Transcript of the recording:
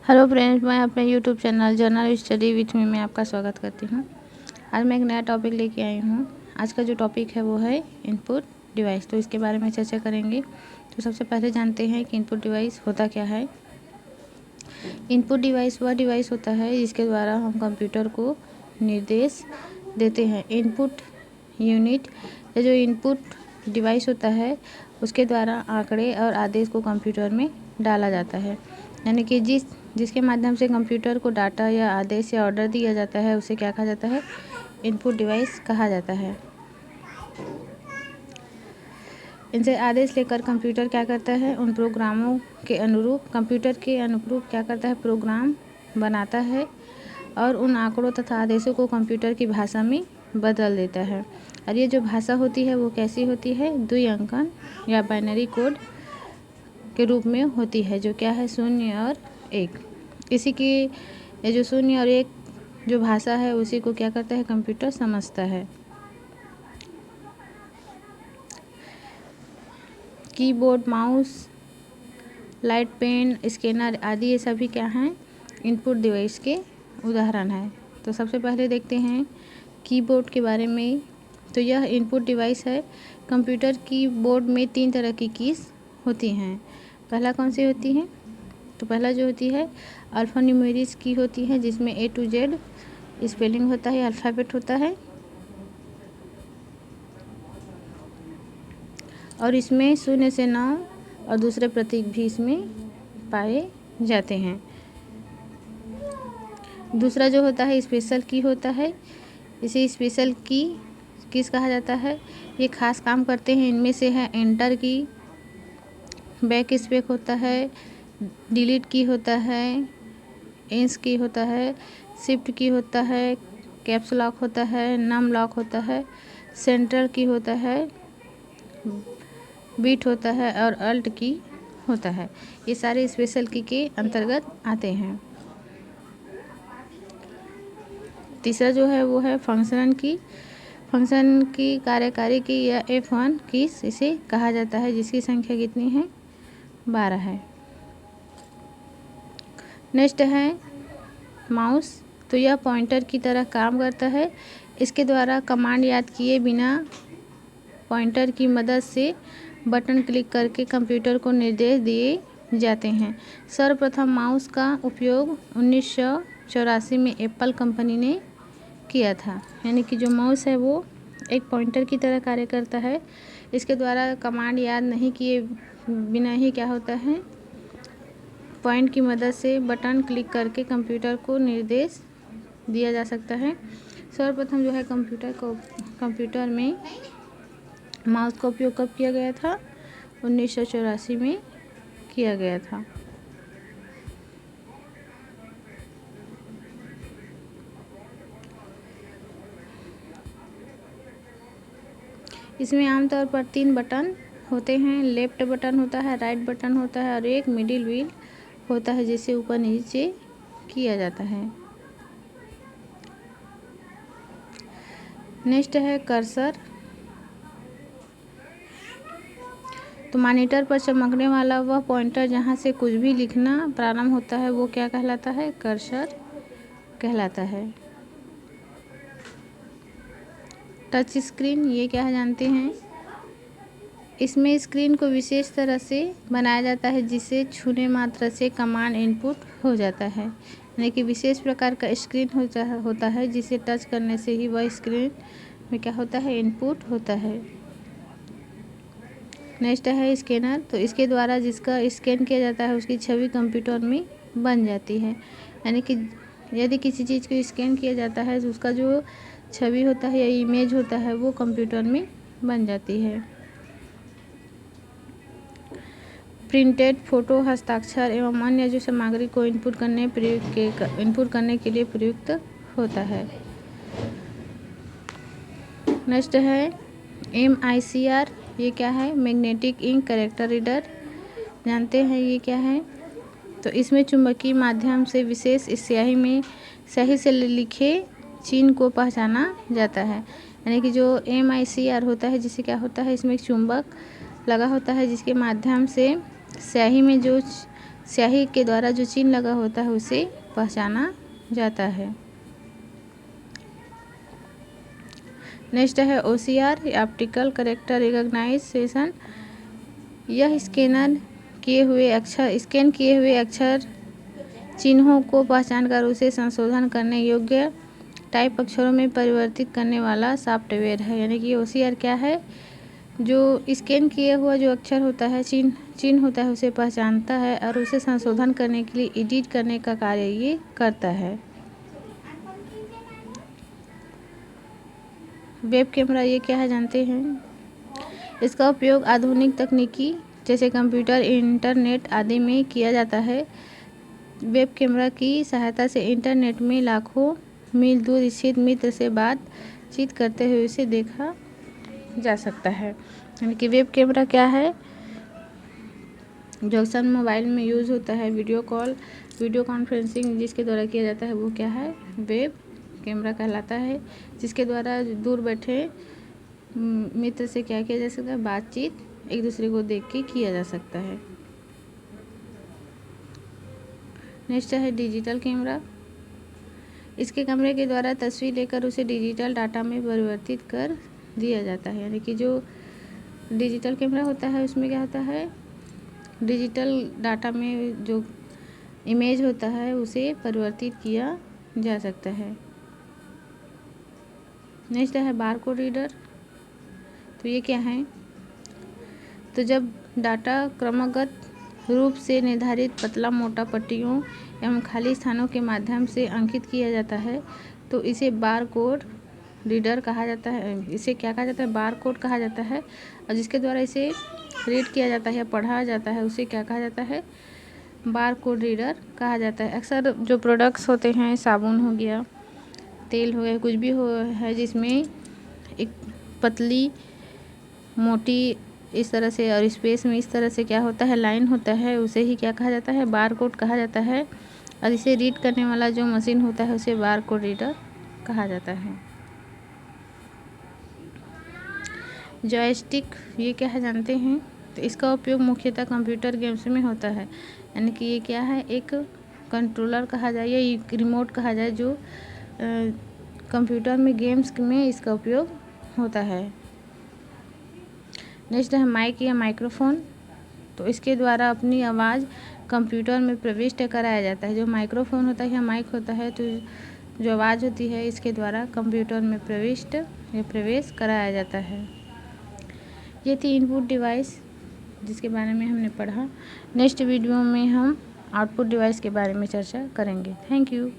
Hello friends, मैं अपने YouTube channel journal study with me में आपका स्वागत करती हूँ। आज मैं एक नया टॉपिक लेके आई हूँ। आज का जो टॉपिक है वो है इनपुट डिवाइस। तो इसके बारे में चर्चा करेंगे। तो सबसे पहले जानते हैं कि इनपुट डिवाइस होता क्या है। इनपुट डिवाइस वह डिवाइस होता है जिसके द्वारा हम कंप्यूटर को निर्देश देते हैं। इनपुट यूनिट या जो इनपुट डिवाइस होता है उसके द्वारा आंकड़े और आदेश को कंप्यूटर में डाला जाता है। यानी कि जिसके माध्यम से कंप्यूटर को डाटा या आदेश या ऑर्डर दिया जाता है उसे क्या कहा जाता है, इनपुट डिवाइस कहा जाता है। इनसे आदेश लेकर कंप्यूटर क्या करता है, उन प्रोग्रामों के अनुरूप कंप्यूटर के अनुरूप क्या करता है, प्रोग्राम बनाता है और उन आंकड़ों तथा आदेशों को कंप्यूटर की भाषा में बदल देता है। और ये जो भाषा होती है वो कैसी होती है, द्विअंकन या बाइनरी कोड के रूप में होती है, जो क्या है, 0 और 1। इसी की ये जो 0 और 1 जो भाषा है उसी को क्या करता है, कंप्यूटर समझता है। Keyboard, mouse, light pen, scanner आदि ये सभी क्या हैं, इनपुट डिवाइस के उदाहरण हैं। तो सबसे पहले देखते हैं कीबोर्ड के बारे में। तो यह इनपुट डिवाइस है। कंप्यूटर कीबोर्ड में 3 तरह की कीज होती हैं। पहला कौन सी होती है, तो पहला जो होती है अल्फ़ान्यूमेरिक की होती है, जिसमें A to Z स्पेलिंग होता है, अल्फ़ाबेट होता है और इसमें 0 से 9 और दूसरे प्रतीक भी इसमें पाए जाते हैं। दूसरा जो होता है स्पेशल की होता है। इसे स्पेशल की किस कहा जाता है, ये खास काम करते हैं। इनमें से है एंटर की, बैक स्पेस होता है, डिलीट की होता है, इंस की होता है, शिफ्ट की होता है, कैप्स लॉक होता है, नम लॉक होता है, सेंट्रल की होता है, बीट होता है और अल्ट की होता है। ये सारे स्पेशल की के अंतर्गत आते हैं। तीसरा जो है वो है फंक्शन की। फंक्शन की, कार्यकारी की या F1 की इसे कहा जाता है, जिसकी संख्या कितनी है, 12 है। नेक्स्ट है माउस। तो यह पॉइंटर की तरह काम करता है। इसके द्वारा कमांड याद किए बिना पॉइंटर की मदद से बटन क्लिक करके कंप्यूटर को निर्देश दिए जाते हैं। सर्वप्रथम माउस का उपयोग 1984 में एप्पल कंपनी ने किया था। यानी कि जो माउस है वो एक पॉइंटर की तरह कार्य करता है। इसके द्वारा कमांड याद नहीं किए बिना ही क्या होता है, पॉइंट की मदद से बटन क्लिक करके कंप्यूटर को निर्देश दिया जा सकता है। सर्वप्रथम जो है कंप्यूटर में माउस का उपयोग कब किया गया था, 1984 में किया गया था। इसमें आमतौर पर 3 बटन होते हैं। लेफ्ट बटन होता है, राइट बटन होता है और एक मिडिल व्हील होता है, जिसे ऊपर नीचे किया जाता है। नेक्स्ट है कर्सर। तो मॉनिटर पर चमकने वाला वह पॉइंटर जहाँ से कुछ भी लिखना प्रारंभ होता है वो क्या कहलाता है, कर्सर कहलाता है। टच स्क्रीन, ये क्या है जानते हैं। इसमें स्क्रीन को विशेष तरह से बनाया जाता है जिसे छूने मात्र से कमांड इनपुट हो जाता है। यानी कि विशेष प्रकार का स्क्रीन होता है जिसे टच करने से ही वह स्क्रीन में क्या होता है, इनपुट होता है। नेक्स्ट है स्कैनर। तो इसके द्वारा जिसका स्कैन किया जाता है उसकी छवि कंप्यूटर में बन जाती है। यानी कि यदि किसी चीज़ को स्कैन किया जाता है तो उसका जो छवि होता है या इमेज होता है वो कंप्यूटर में बन जाती है। प्रिंटेड फोटो, हस्ताक्षर एवं अन्य जो सामग्री को इनपुट करने के लिए प्रयुक्त होता है। नेक्स्ट है MICR। ये क्या है, मैग्नेटिक इंक कैरेक्टर रीडर। जानते हैं ये क्या है। तो इसमें चुंबकीय माध्यम से विशेष स्याही में सही से लिखे चिन्ह को पहचाना जाता है। यानी कि जो MICR होता है, जिसे क्या होता है, इसमें एक चुंबक लगा होता है जिसके माध्यम से स्याही में जो स्याही के द्वारा जो चिन्ह लगा होता है उसे पहचाना जाता है। नेक्स्ट है OCR, ऑप्टिकल कैरेक्टर रिकॉग्निशन। यह स्कैन किए हुए अक्षर चिन्हों को पहचान कर उसे संशोधन करने योग्य टाइप अक्षरों में परिवर्तित करने वाला सॉफ्टवेयर है। यानी कि OCR क्या है, जो स्कैन किया हुआ जो अक्षर होता है, चिन्ह होता है, उसे पहचानता है और उसे संशोधन करने के लिए एडिट करने का कार्य ये करता है। वेब कैमरा ये क्या है जानते हैं। इसका उपयोग आधुनिक तकनीकी जैसे कंप्यूटर, इंटरनेट आदि में किया जाता है। वेब कैमरा की सहायता से इंटरनेट में लाखों मील दूर स्थित मित्र से बातचीत करते हुए उसे देखा जा सकता है। यानी कि वेब कैमरा क्या है, जो अक्सर मोबाइल में यूज़ होता है, वीडियो कॉन्फ्रेंसिंग जिसके द्वारा किया जाता है वो क्या है, वेब कैमरा कहलाता है। जिसके द्वारा दूर बैठे मित्र से क्या किया जा सकता है, बातचीत एक दूसरे को देख के किया जा सकता है। नेक्स्ट है डिजिटल कैमरा। इसके कैमरे के द्वारा तस्वीर लेकर उसे डिजिटल डाटा में परिवर्तित कर दिया जाता है। यानी कि जो डिजिटल कैमरा होता है उसमें क्या होता है, डिजिटल डाटा में जो इमेज होता है उसे परिवर्तित किया जा सकता है। नेक्स्ट है बारकोड रीडर। तो ये क्या है, तो जब डाटा क्रमगत रूप से निर्धारित पतला मोटा पट्टियों एवं खाली स्थानों के माध्यम से अंकित किया जाता है तो इसे बारकोड रीडर कहा जाता है। इसे क्या कहा जाता है, बारकोड कहा जाता है। और जिसके द्वारा इसे रीड किया जाता है या पढ़ा जाता है उसे क्या कहा जाता है, बारकोड रीडर कहा जाता है। अक्सर जो प्रोडक्ट्स होते हैं, साबुन हो गया, तेल हो गया, कुछ भी हो है जिसमें एक पतली मोटी इस तरह से और स्पेस में इस तरह से क्या होता है, लाइन होता है, उसे ही क्या कहा जाता है, बारकोड कहा जाता है। और इसे रीड करने वाला जो मशीन होता है उसे बारकोड रीडर कहा जाता है। जॉयस्टिक ये क्या है जानते हैं। तो इसका उपयोग मुख्यतः कंप्यूटर गेम्स में होता है। यानी कि ये क्या है, एक कंट्रोलर कहा जाए या एक रिमोट कहा जाए जो कंप्यूटर में गेम्स में इसका उपयोग होता है। नेक्स्ट है माइक या माइक्रोफोन। तो इसके द्वारा अपनी आवाज़ कंप्यूटर में प्रविष्ट कराया जाता है। जो माइक्रोफोन होता है या माइक होता है तो जो आवाज़ होती है इसके द्वारा कंप्यूटर में प्रवेश कराया जाता है। ये थी इनपुट डिवाइस जिसके बारे में हमने पढ़ा। नेक्स्ट वीडियो में हम आउटपुट डिवाइस के बारे में चर्चा करेंगे। Thank you.